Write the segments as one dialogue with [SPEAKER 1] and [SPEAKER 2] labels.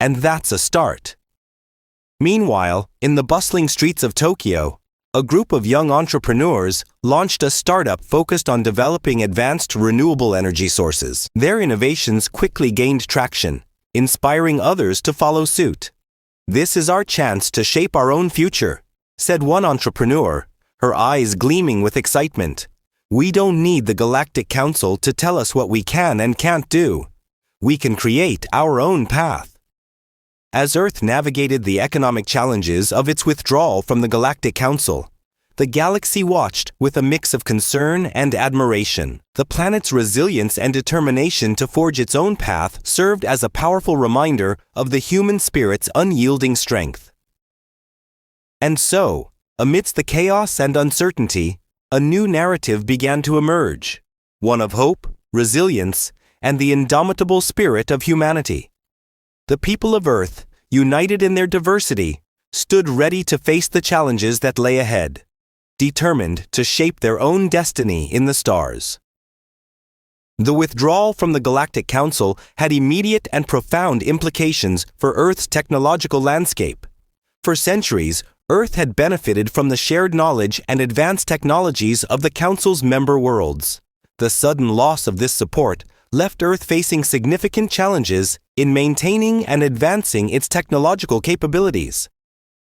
[SPEAKER 1] and that's a start. Meanwhile, in the bustling streets of Tokyo, a group of young entrepreneurs launched a startup focused on developing advanced renewable energy sources. Their innovations quickly gained traction, inspiring others to follow suit. "This is our chance to shape our own future," said one entrepreneur, her eyes gleaming with excitement. "We don't need the Galactic Council to tell us what we can and can't do. We can create our own path." As Earth navigated the economic challenges of its withdrawal from the Galactic Council, the galaxy watched with a mix of concern and admiration. The planet's resilience and determination to forge its own path served as a powerful reminder of the human spirit's unyielding strength. And so, amidst the chaos and uncertainty, a new narrative began to emerge, one of hope, resilience, and the indomitable spirit of humanity. The people of Earth, united in their diversity, stood ready to face the challenges that lay ahead, determined to shape their own destiny in the stars. The withdrawal from the Galactic Council had immediate and profound implications for Earth's technological landscape. For centuries, Earth had benefited from the shared knowledge and advanced technologies of the Council's member worlds. The sudden loss of this support left Earth facing significant challenges in maintaining and advancing its technological capabilities.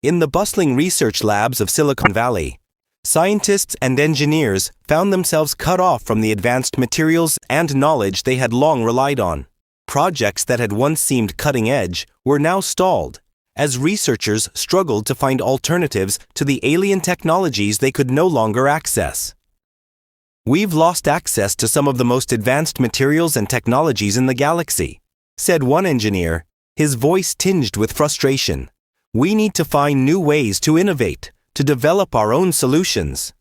[SPEAKER 1] In the bustling research labs of Silicon Valley, scientists and engineers found themselves cut off from the advanced materials and knowledge they had long relied on. Projects that had once seemed cutting edge were now stalled, as researchers struggled to find alternatives to the alien technologies they could no longer access. "We've lost access to some of the most advanced materials and technologies in the galaxy," said one engineer, his voice tinged with frustration. "We need to find new ways to innovate, to develop our own solutions."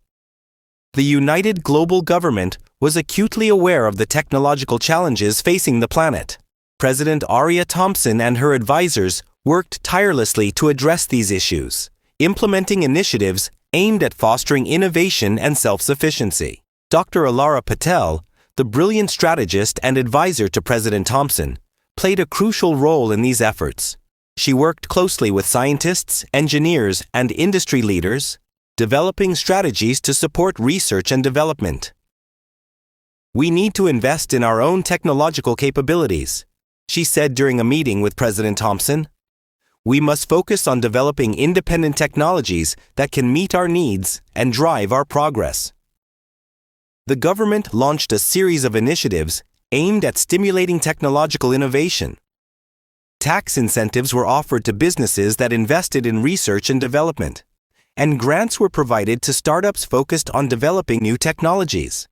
[SPEAKER 1] The united global government was acutely aware of the technological challenges facing the planet. President Aria Thompson and her advisors worked tirelessly to address these issues, implementing initiatives aimed at fostering innovation and self-sufficiency. Dr. Alara Patel, the brilliant strategist and advisor to President Thompson, played a crucial role in these efforts. She worked closely with scientists, engineers, and industry leaders, developing strategies to support research and development. "We need to invest in our own technological capabilities," she said during a meeting with President Thompson. "We must focus on developing independent technologies that can meet our needs and drive our progress." The government launched a series of initiatives aimed at stimulating technological innovation. Tax incentives were offered to businesses that invested in research and development, and grants were provided to startups focused on developing new technologies.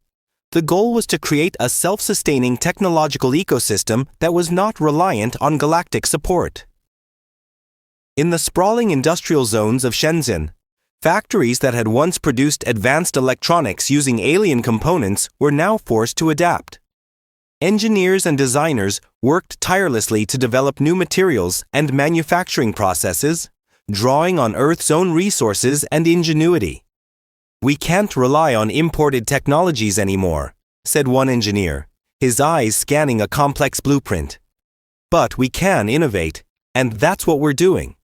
[SPEAKER 1] The goal was to create a self-sustaining technological ecosystem that was not reliant on galactic support. In the sprawling industrial zones of Shenzhen, factories that had once produced advanced electronics using alien components were now forced to adapt. Engineers and designers worked tirelessly to develop new materials and manufacturing processes, drawing on Earth's own resources and ingenuity. "We can't rely on imported technologies anymore," said one engineer, his eyes scanning a complex blueprint. "But we can innovate, and that's what we're doing."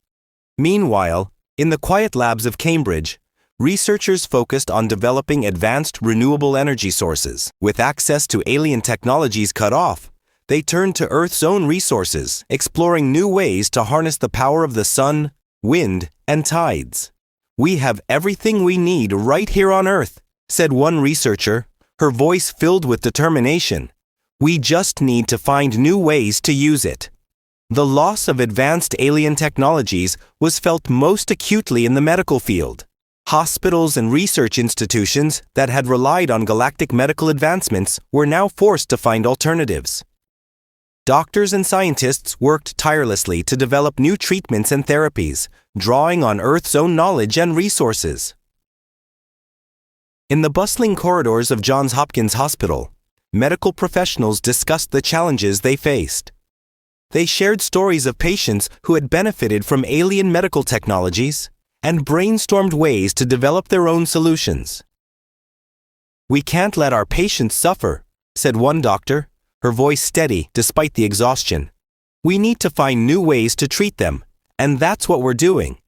[SPEAKER 1] Meanwhile, in the quiet labs of Cambridge, researchers focused on developing advanced renewable energy sources. With access to alien technologies cut off, they turned to Earth's own resources, exploring new ways to harness the power of the sun, wind, and tides. "We have everything we need right here on Earth," said one researcher, her voice filled with determination. "We just need to find new ways to use it." The loss of advanced alien technologies was felt most acutely in the medical field. Hospitals and research institutions that had relied on galactic medical advancements were now forced to find alternatives. Doctors and scientists worked tirelessly to develop new treatments and therapies, drawing on Earth's own knowledge and resources. In the bustling corridors of Johns Hopkins Hospital, medical professionals discussed the challenges they faced. They shared stories of patients who had benefited from alien medical technologies and brainstormed ways to develop their own solutions. "We can't let our patients suffer," said one doctor, her voice steady despite the exhaustion. We need to find new ways to treat them, and that's what we're doing.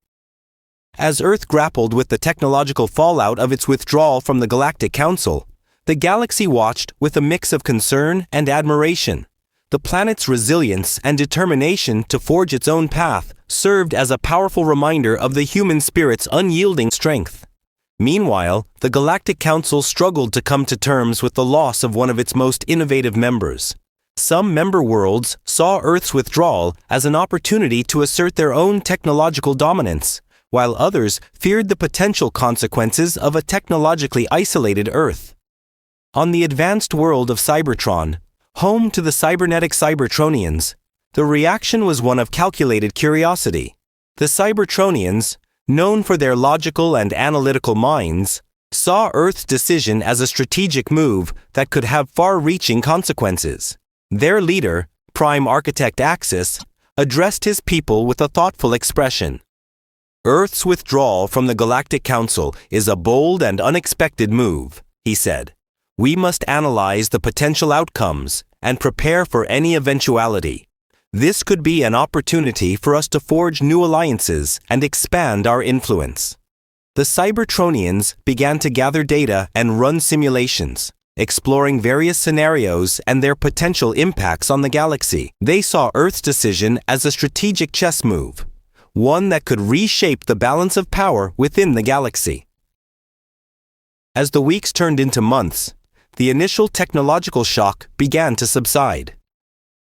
[SPEAKER 1] As Earth grappled with the technological fallout of its withdrawal from the Galactic Council, the galaxy watched with a mix of concern and admiration. The planet's resilience and determination to forge its own path served as a powerful reminder of the human spirit's unyielding strength. Meanwhile, the Galactic Council struggled to come to terms with the loss of one of its most innovative members. Some member worlds saw Earth's withdrawal as an opportunity to assert their own technological dominance, while others feared the potential consequences of a technologically isolated Earth. On the advanced world of Cybertron, home to the cybernetic Cybertronians, the reaction was one of calculated curiosity. The Cybertronians, known for their logical and analytical minds, saw Earth's decision as a strategic move that could have far-reaching consequences. Their leader, Prime Architect Axis, addressed his people with a thoughtful expression. "Earth's withdrawal from the Galactic Council is a bold and unexpected move," he said. "We must analyze the potential outcomes and prepare for any eventuality. This could be an opportunity for us to forge new alliances and expand our influence." The Cybertronians began to gather data and run simulations, exploring various scenarios and their potential impacts on the galaxy. They saw Earth's decision as a strategic chess move, one that could reshape the balance of power within the galaxy. As the weeks turned into months, the initial technological shock began to subside.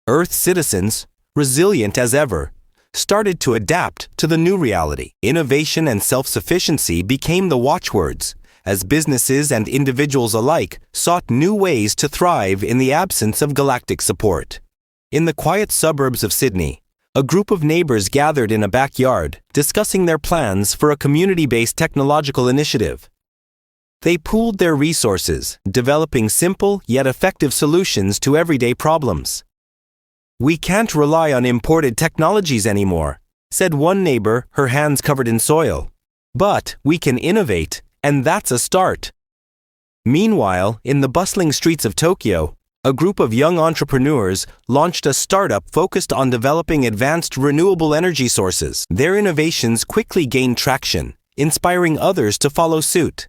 [SPEAKER 1] Earth's citizens, resilient as ever, started to adapt to the new reality. Innovation and self-sufficiency became the watchwords, as businesses and individuals alike sought new ways to thrive in the absence of galactic support. In the quiet suburbs of Sydney, a group of neighbors gathered in a backyard, discussing their plans for a community-based technological initiative. They pooled their resources, developing simple yet effective solutions to everyday problems. "We can't rely on imported technologies anymore," said one neighbor, her hands covered in soil. "But we can innovate, and that's a start." Meanwhile, in the bustling streets of Tokyo, a group of young entrepreneurs launched a startup focused on developing advanced renewable energy sources. Their innovations quickly gained traction, inspiring others to follow suit.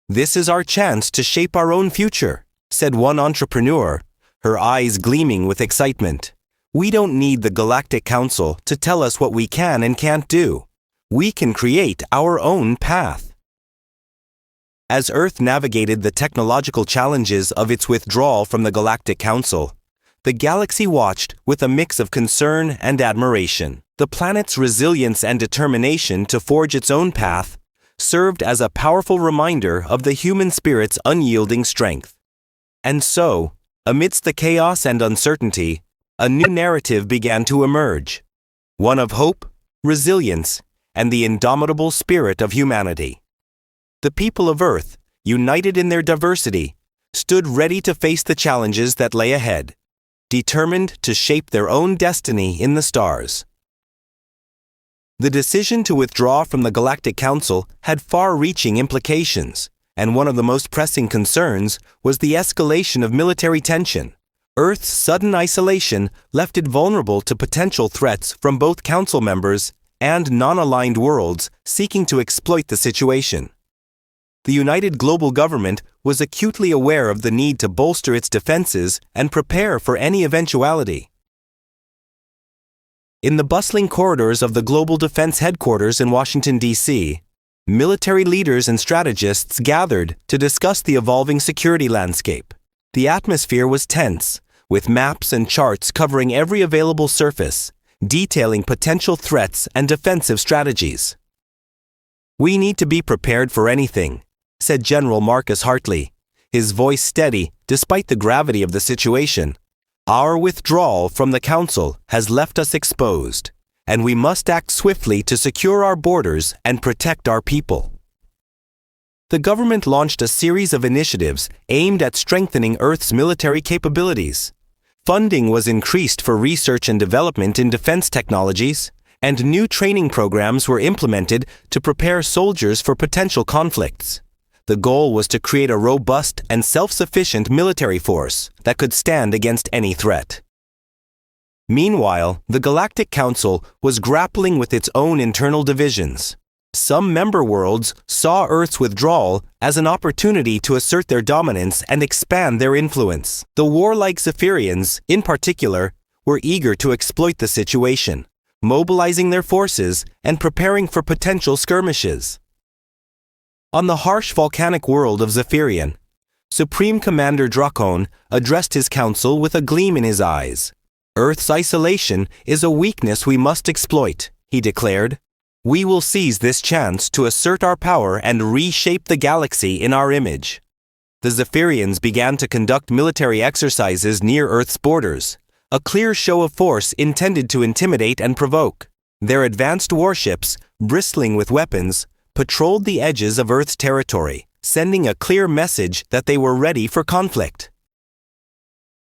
[SPEAKER 1] "This is our chance to shape our own future," said one entrepreneur, her eyes gleaming with excitement. "We don't need the Galactic Council to tell us what we can and can't do. We can create our own path." As Earth navigated the technological challenges of its withdrawal from the Galactic Council, the galaxy watched with a mix of concern and admiration. The planet's resilience and determination to forge its own path served as a powerful reminder of the human spirit's unyielding strength. And so, amidst the chaos and uncertainty, a new narrative began to emerge, one of hope, resilience, and the indomitable spirit of humanity. The people of Earth, united in their diversity, stood ready to face the challenges that lay ahead, determined to shape their own destiny in the stars. The decision to withdraw from the Galactic Council had far-reaching implications, and one of the most pressing concerns was the escalation of military tension. Earth's sudden isolation left it vulnerable to potential threats from both Council members and non-aligned worlds seeking to exploit the situation. The United Global Government was acutely aware of the need to bolster its defenses and prepare for any eventuality. In the bustling corridors of the Global Defense Headquarters in Washington, D.C., military leaders and strategists gathered to discuss the evolving security landscape. The atmosphere was tense, with maps and charts covering every available surface, detailing potential threats and defensive strategies. "We need to be prepared for anything," said General Marcus Hartley, his voice steady despite the gravity of the situation. "Our withdrawal from the Council has left us exposed, and we must act swiftly to secure our borders and protect our people." The government launched a series of initiatives aimed at strengthening Earth's military capabilities. Funding was increased for research and development in defense technologies, and new training programs were implemented to prepare soldiers for potential conflicts. The goal was to create a robust and self-sufficient military force that could stand against any threat. Meanwhile, the Galactic Council was grappling with its own internal divisions. Some member worlds saw Earth's withdrawal as an opportunity to assert their dominance and expand their influence. The warlike Zephyrians, in particular, were eager to exploit the situation, mobilizing their forces and preparing for potential skirmishes. On the harsh volcanic world of Zephyrian, Supreme Commander Drakon addressed his council with a gleam in his eyes. Earth's isolation is a weakness we must exploit, he declared. We will seize this chance to assert our power and reshape the galaxy in our image. The Zephyrians began to conduct military exercises near Earth's borders, a clear show of force intended to intimidate and provoke. Their advanced warships, bristling with weapons, patrolled the edges of Earth's territory, sending a clear message that they were ready for conflict.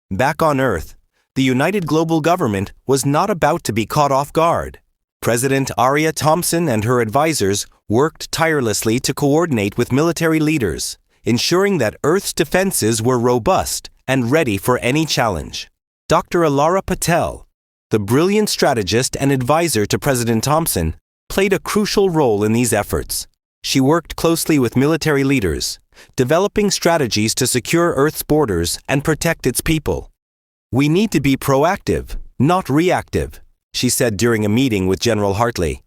[SPEAKER 1] Back on Earth, the United Global Government was not about to be caught off guard. President Aria Thompson and her advisors worked tirelessly to coordinate with military leaders, ensuring that Earth's defenses were robust and ready for any challenge. Dr. Alara Patel, the brilliant strategist and advisor to President Thompson, played a crucial role in these efforts. She worked closely with military leaders, developing strategies to secure Earth's borders and protect its people. We need to be proactive, not reactive, she said during a meeting with General Hartley.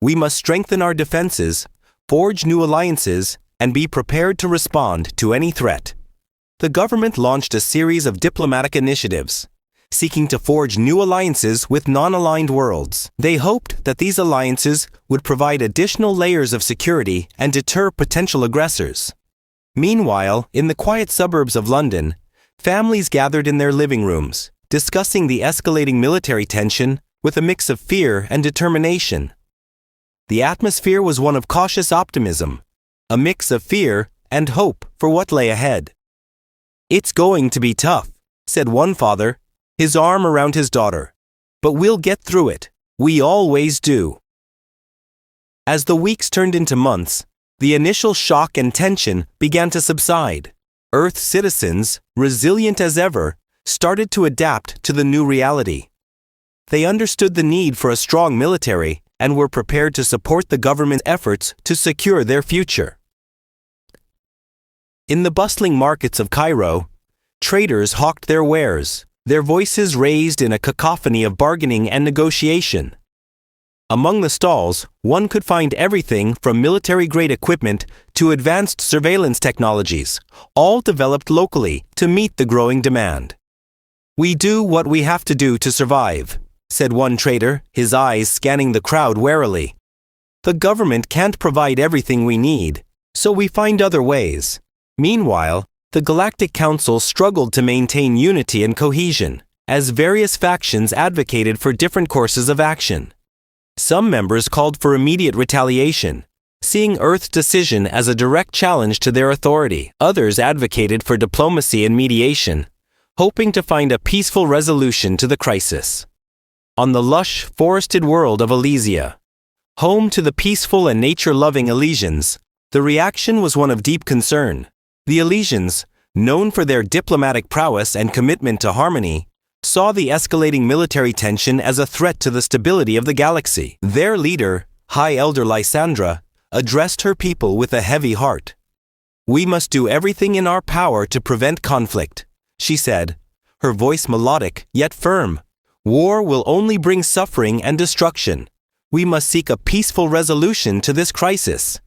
[SPEAKER 1] We must strengthen our defenses, forge new alliances, and be prepared to respond to any threat. The government launched a series of diplomatic initiatives, seeking to forge new alliances with non-aligned worlds. They hoped that these alliances would provide additional layers of security and deter potential aggressors. Meanwhile, in the quiet suburbs of London, families gathered in their living rooms, discussing the escalating military tension with a mix of fear and determination. The atmosphere was one of cautious optimism, a mix of fear and hope for what lay ahead. It's going to be tough, said one father, his arm around his daughter. But we'll get through it. We always do. As the weeks turned into months, the initial shock and tension began to subside. Earth's citizens, resilient as ever, started to adapt to the new reality. They understood the need for a strong military and were prepared to support the government's efforts to secure their future. In the bustling markets of Cairo, traders hawked their wares, their voices raised in a cacophony of bargaining and negotiation. Among the stalls, one could find everything from military-grade equipment to advanced surveillance technologies, all developed locally to meet the growing demand. We do what we have to do to survive, said one trader, his eyes scanning the crowd warily. The government can't provide everything we need, so we find other ways. Meanwhile, the Galactic Council struggled to maintain unity and cohesion, as various factions advocated for different courses of action. Some members called for immediate retaliation, seeing Earth's decision as a direct challenge to their authority. Others advocated for diplomacy and mediation, hoping to find a peaceful resolution to the crisis. On the lush, forested world of Elysia, home to the peaceful and nature-loving Elysians, the reaction was one of deep concern. The Elysians, known for their diplomatic prowess and commitment to harmony, saw the escalating military tension as a threat to the stability of the galaxy. Their leader, High Elder Lysandra, addressed her people with a heavy heart. We must do everything in our power to prevent conflict, she said, her voice melodic yet firm. War will only bring suffering and destruction. We must seek a peaceful resolution to this crisis.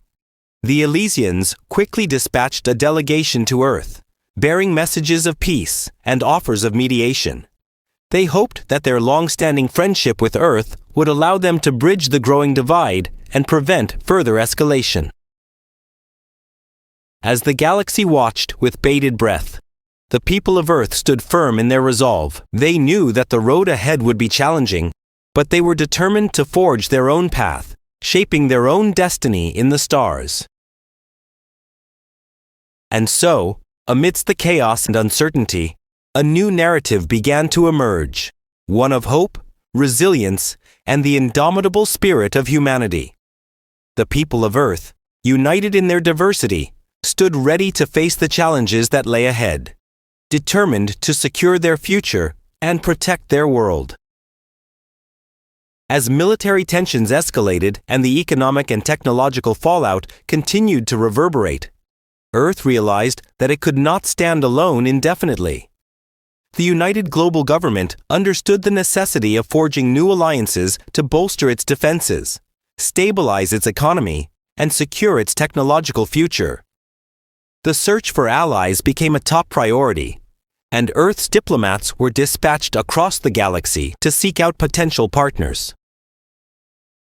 [SPEAKER 1] The Elysians quickly dispatched a delegation to Earth, bearing messages of peace and offers of mediation. They hoped that their long-standing friendship with Earth would allow them to bridge the growing divide and prevent further escalation. As the galaxy watched with bated breath, the people of Earth stood firm in their resolve. They knew that the road ahead would be challenging, but they were determined to forge their own path, shaping their own destiny in the stars. And so, amidst the chaos and uncertainty, a new narrative began to emerge, one of hope, resilience, and the indomitable spirit of humanity. The people of Earth, united in their diversity, stood ready to face the challenges that lay ahead, determined to secure their future and protect their world. As military tensions escalated and the economic and technological fallout continued to reverberate, Earth realized that it could not stand alone indefinitely. The United Global Government understood the necessity of forging new alliances to bolster its defenses, stabilize its economy, and secure its technological future. The search for allies became a top priority, and Earth's diplomats were dispatched across the galaxy to seek out potential partners.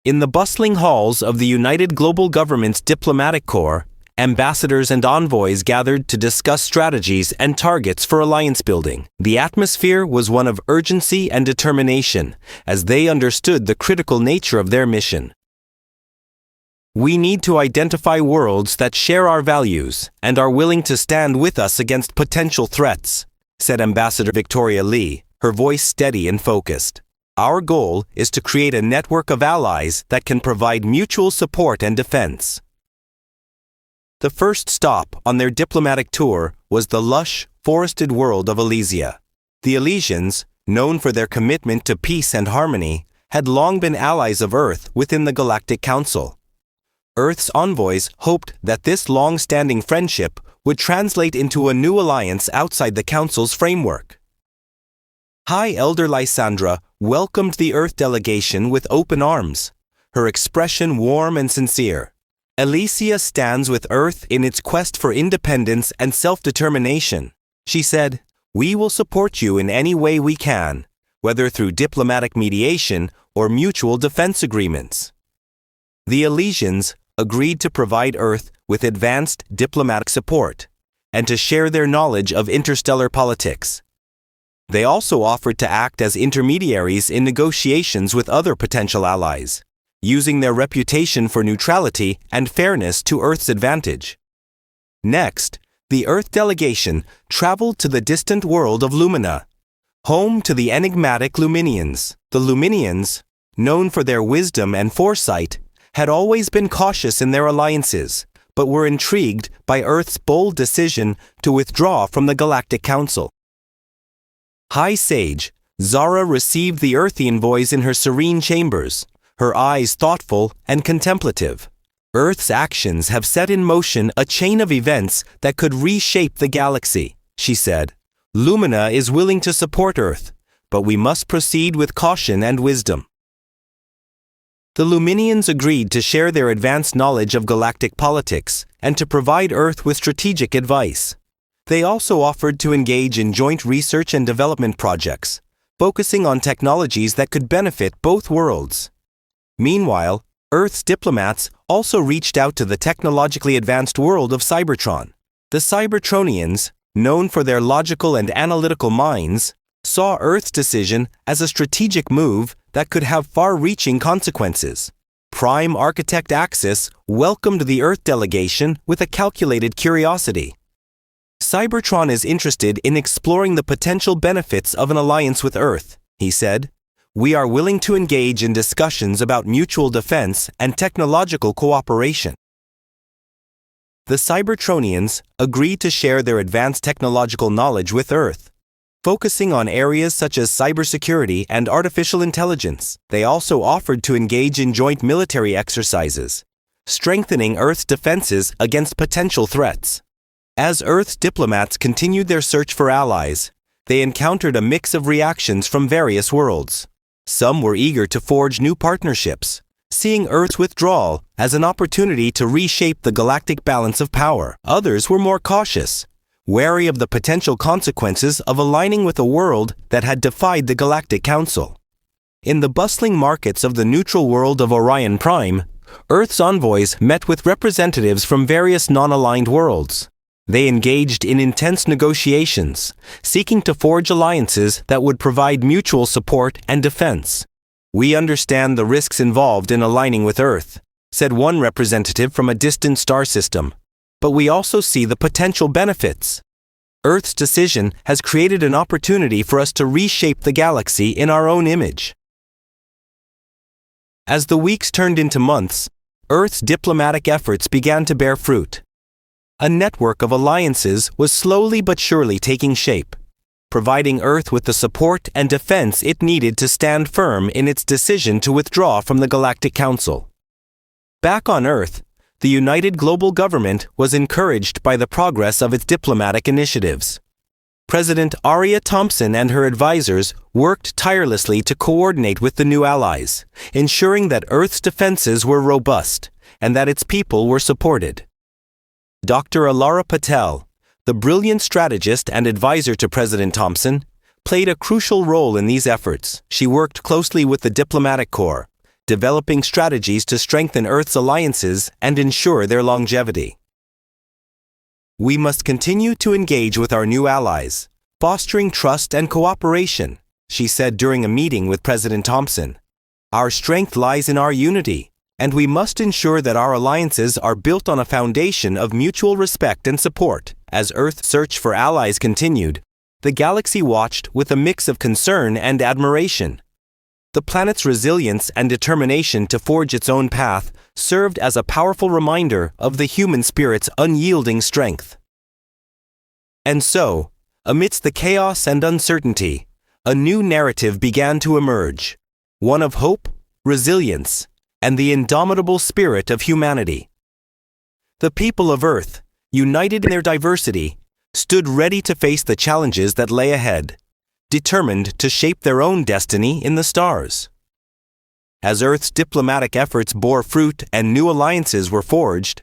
[SPEAKER 1] In the bustling halls of the United Global Government's diplomatic corps, ambassadors and envoys gathered to discuss strategies and targets for alliance building. The atmosphere was one of urgency and determination, as they understood the critical nature of their mission. We need to identify worlds that share our values and are willing to stand with us against potential threats, said Ambassador Victoria Lee, her voice steady and focused. Our goal is to create a network of allies that can provide mutual support and defense. The first stop on their diplomatic tour was the lush, forested world of Elysia. The Elysians, known for their commitment to peace and harmony, had long been allies of Earth within the Galactic Council. Earth's envoys hoped that this long-standing friendship would translate into a new alliance outside the Council's framework. High Elder Lysandra welcomed the Earth delegation with open arms, her expression warm and sincere. Elysia stands with Earth in its quest for independence and self-determination, she said. We will support you in any way we can, whether through diplomatic mediation or mutual defense agreements. The Elysians agreed to provide Earth with advanced diplomatic support and to share their knowledge of interstellar politics. They also offered to act as intermediaries in negotiations with other potential allies, using their reputation for neutrality and fairness to Earth's advantage. Next, the Earth delegation traveled to the distant world of Lumina, home to the enigmatic Luminians. The Luminians, known for their wisdom and foresight, had always been cautious in their alliances, but were intrigued by Earth's bold decision to withdraw from the Galactic Council. High Sage, Zara received the Earthy envoys in her serene chambers, her eyes thoughtful and contemplative. Earth's actions have set in motion a chain of events that could reshape the galaxy, she said. Lumina is willing to support Earth, but we must proceed with caution and wisdom. The Luminians agreed to share their advanced knowledge of galactic politics and to provide Earth with strategic advice. They also offered to engage in joint research and development projects, focusing on technologies that could benefit both worlds. Meanwhile, Earth's diplomats also reached out to the technologically advanced world of Cybertron. The Cybertronians, known for their logical and analytical minds, saw Earth's decision as a strategic move that could have far-reaching consequences. Prime Architect Axis welcomed the Earth delegation with a calculated curiosity. Cybertron is interested in exploring the potential benefits of an alliance with Earth, he said. We are willing to engage in discussions about mutual defense and technological cooperation. The Cybertronians agreed to share their advanced technological knowledge with Earth, focusing on areas such as cybersecurity and artificial intelligence. They also offered to engage in joint military exercises, strengthening Earth's defenses against potential threats. As Earth's diplomats continued their search for allies, they encountered a mix of reactions from various worlds. Some were eager to forge new partnerships, seeing Earth's withdrawal as an opportunity to reshape the galactic balance of power. Others were more cautious, wary of the potential consequences of aligning with a world that had defied the Galactic Council. In the bustling markets of the neutral world of Orion Prime, Earth's envoys met with representatives from various non-aligned worlds. They engaged in intense negotiations, seeking to forge alliances that would provide mutual support and defense. We understand the risks involved in aligning with Earth, said one representative from a distant star system, but we also see the potential benefits. Earth's decision has created an opportunity for us to reshape the galaxy in our own image. As the weeks turned into months, Earth's diplomatic efforts began to bear fruit. A network of alliances was slowly but surely taking shape. providing Earth with the support and defense it needed to stand firm in its decision to withdraw from the Galactic Council. Back on Earth, the united global government was encouraged by the progress of its diplomatic initiatives. President Aria Thompson and her advisors worked tirelessly to coordinate with the new allies, ensuring that Earth's defenses were robust and that its people were supported. Dr. Alara Patel, the brilliant strategist and advisor to President Thompson, played a crucial role in these efforts. She worked closely with the diplomatic corps, developing strategies to strengthen Earth's alliances and ensure their longevity. We must continue to engage with our new allies, fostering trust and cooperation, she said during a meeting with President Thompson. Our strength lies in our unity, and we must ensure that our alliances are built on a foundation of mutual respect and support. As Earth's search for allies continued, the galaxy watched with a mix of concern and admiration. The planet's resilience and determination to forge its own path served as a powerful reminder of the human spirit's unyielding strength. And so, amidst the chaos and uncertainty, a new narrative began to emerge, one of hope, resilience, and the indomitable spirit of humanity. The people of Earth, united in their diversity, stood ready to face the challenges that lay ahead, determined to shape their own destiny in the stars. As Earth's diplomatic efforts bore fruit and new alliances were forged,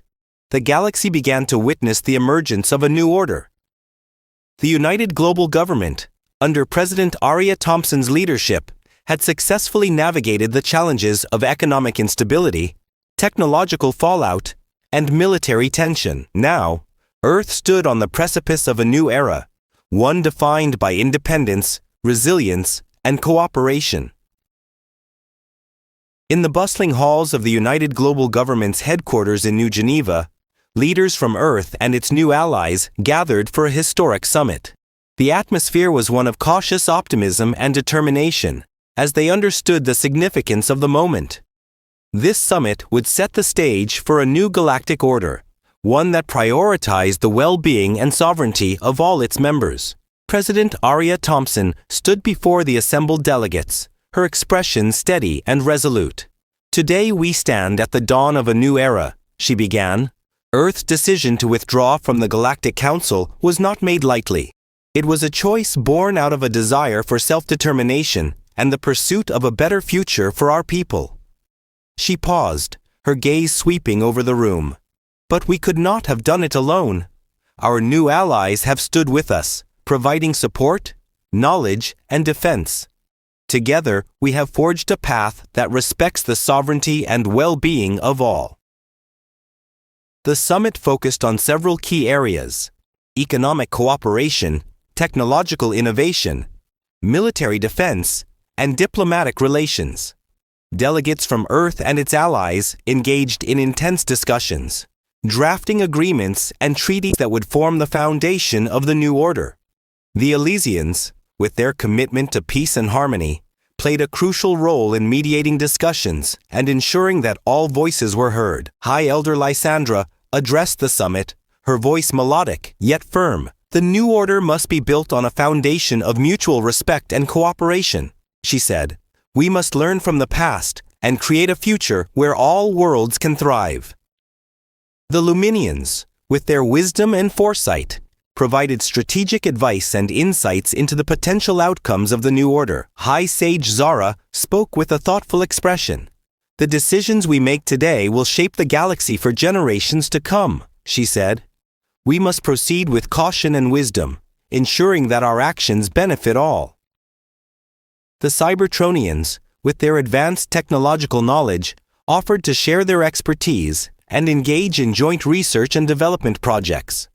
[SPEAKER 1] the galaxy began to witness the emergence of a new order. The united global government, under President Aria Thompson's leadership, had successfully navigated the challenges of economic instability, technological fallout, and military tension. Now, Earth stood on the precipice of a new era, one defined by independence, resilience, and cooperation. In the bustling halls of the United Global Government's headquarters in New Geneva, leaders from Earth and its new allies gathered for a historic summit. The atmosphere was one of cautious optimism and determination, as they understood the significance of the moment. This summit would set the stage for a new galactic order, one that prioritized the well-being and sovereignty of all its members. President Aria Thompson stood before the assembled delegates, her expression steady and resolute. Today we stand at the dawn of a new era, she began. Earth's decision to withdraw from the Galactic Council was not made lightly. It was a choice born out of a desire for self-determination and the pursuit of a better future for our people. She paused, her gaze sweeping over the room. But we could not have done it alone. Our new allies have stood with us, providing support, knowledge, and defense. Together, we have forged a path that respects the sovereignty and well-being of all. The summit focused on several key areas: economic cooperation, technological innovation, military defense, and diplomatic relations. Delegates from Earth and its allies engaged in intense discussions, drafting agreements and treaties that would form the foundation of the new order. The Elysians, with their commitment to peace and harmony, played a crucial role in mediating discussions and ensuring that all voices were heard. High Elder Lysandra addressed the summit, her voice melodic yet firm. The new order must be built on a foundation of mutual respect and cooperation, she said. We must learn from the past and create a future where all worlds can thrive. The Luminians, with their wisdom and foresight, provided strategic advice and insights into the potential outcomes of the new order. High Sage Zara spoke with a thoughtful expression. The decisions we make today will shape the galaxy for generations to come, she said. We must proceed with caution and wisdom, ensuring that our actions benefit all. The Cybertronians, with their advanced technological knowledge, offered to share their expertise and engage in joint research and development projects.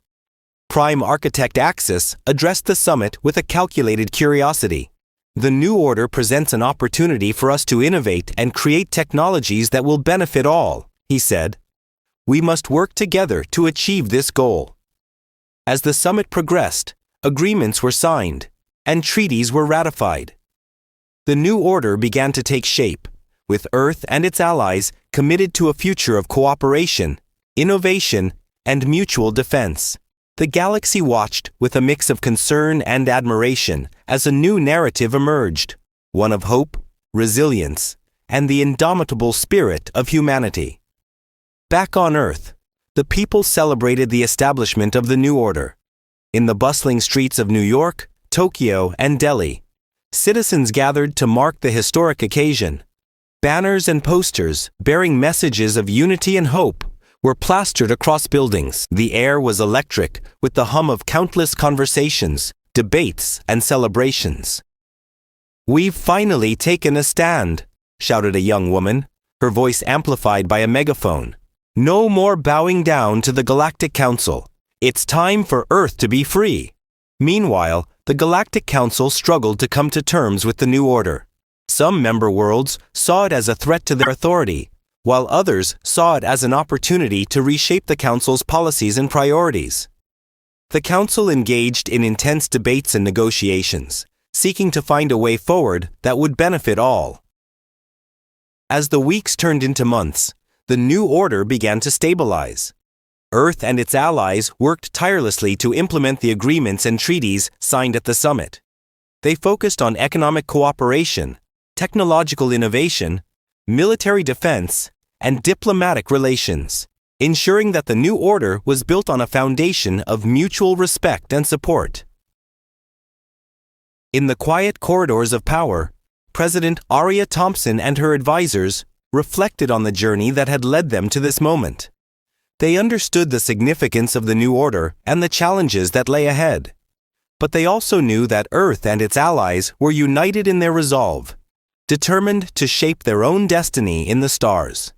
[SPEAKER 1] Prime Architect Axis addressed the summit with a calculated curiosity. The new order presents an opportunity for us to innovate and create technologies that will benefit all, he said. We must work together to achieve this goal. As the summit progressed, agreements were signed, and treaties were ratified. The new order began to take shape, with Earth and its allies committed to a future of cooperation, innovation, and mutual defense. The galaxy watched with a mix of concern and admiration as a new narrative emerged, one of hope, resilience, and the indomitable spirit of humanity. Back on Earth, the people celebrated the establishment of the new order. In the bustling streets of New York, Tokyo, and Delhi, citizens gathered to mark the historic occasion. Banners and posters bearing messages of unity and hope were plastered across buildings. The air was electric with the hum of countless conversations, debates, and celebrations. "We've finally taken a stand," shouted a young woman, her voice amplified by a megaphone. "No more bowing down to the Galactic Council. It's time for Earth to be free." Meanwhile, the Galactic Council struggled to come to terms with the new order. Some member worlds saw it as a threat to their authority, while others saw it as an opportunity to reshape the Council's policies and priorities. The Council engaged in intense debates and negotiations, seeking to find a way forward that would benefit all. As the weeks turned into months, the new order began to stabilize. Earth and its allies worked tirelessly to implement the agreements and treaties signed at the summit. They focused on economic cooperation, technological innovation, military defense, and diplomatic relations, ensuring that the new order was built on a foundation of mutual respect and support. In the quiet corridors of power, President Aria Thompson and her advisors reflected on the journey that had led them to this moment. They understood the significance of the new order and the challenges that lay ahead. But they also knew that Earth and its allies were united in their resolve, determined to shape their own destiny in the stars.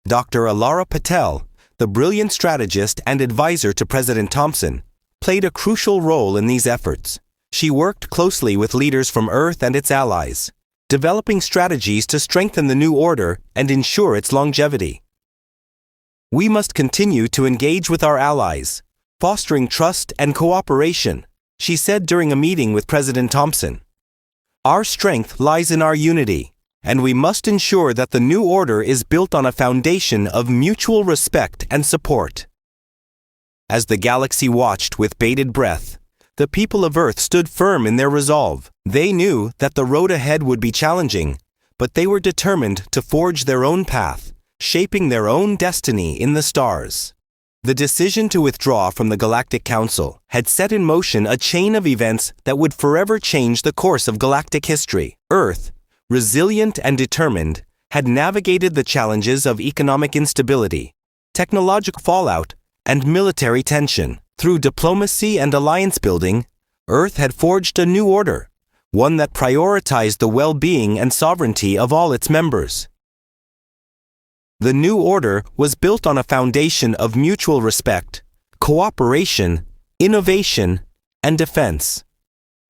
[SPEAKER 1] Dr. Alara Patel, the brilliant strategist and advisor to President Thompson, played a crucial role in these efforts. She worked closely with leaders from Earth and its allies, developing strategies to strengthen the new order and ensure its longevity. "We must continue to engage with our allies, fostering trust and cooperation," she said during a meeting with President Thompson. "Our strength lies in our unity, and we must ensure that the new order is built on a foundation of mutual respect and support." As the galaxy watched with bated breath, the people of Earth stood firm in their resolve. They knew that the road ahead would be challenging, but they were determined to forge their own path, shaping their own destiny in the stars. The decision to withdraw from the Galactic Council had set in motion a chain of events that would forever change the course of galactic history. Earth, resilient and determined, had navigated the challenges of economic instability, technological fallout, and military tension. Through diplomacy and alliance building, Earth had forged a new order, one that prioritized the well-being and sovereignty of all its members. The new order was built on a foundation of mutual respect, cooperation, innovation, and defense.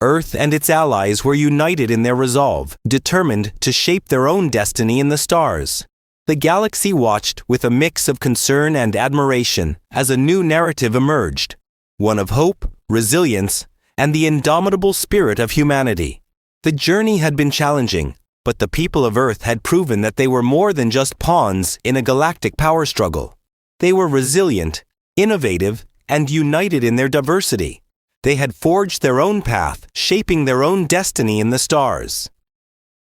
[SPEAKER 1] Earth and its allies were united in their resolve, determined to shape their own destiny in the stars. The galaxy watched with a mix of concern and admiration as a new narrative emerged, one of hope, resilience, and the indomitable spirit of humanity. The journey had been challenging, but the people of Earth had proven that they were more than just pawns in a galactic power struggle. They were resilient, innovative, and united in their diversity. They had forged their own path, shaping their own destiny in the stars.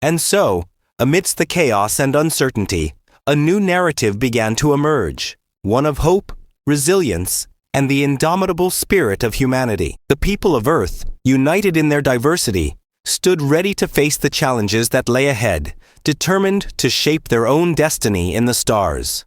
[SPEAKER 1] And so, amidst the chaos and uncertainty, a new narrative began to emerge, one of hope, resilience, and the indomitable spirit of humanity. The people of Earth, united in their diversity, stood ready to face the challenges that lay ahead, determined to shape their own destiny in the stars.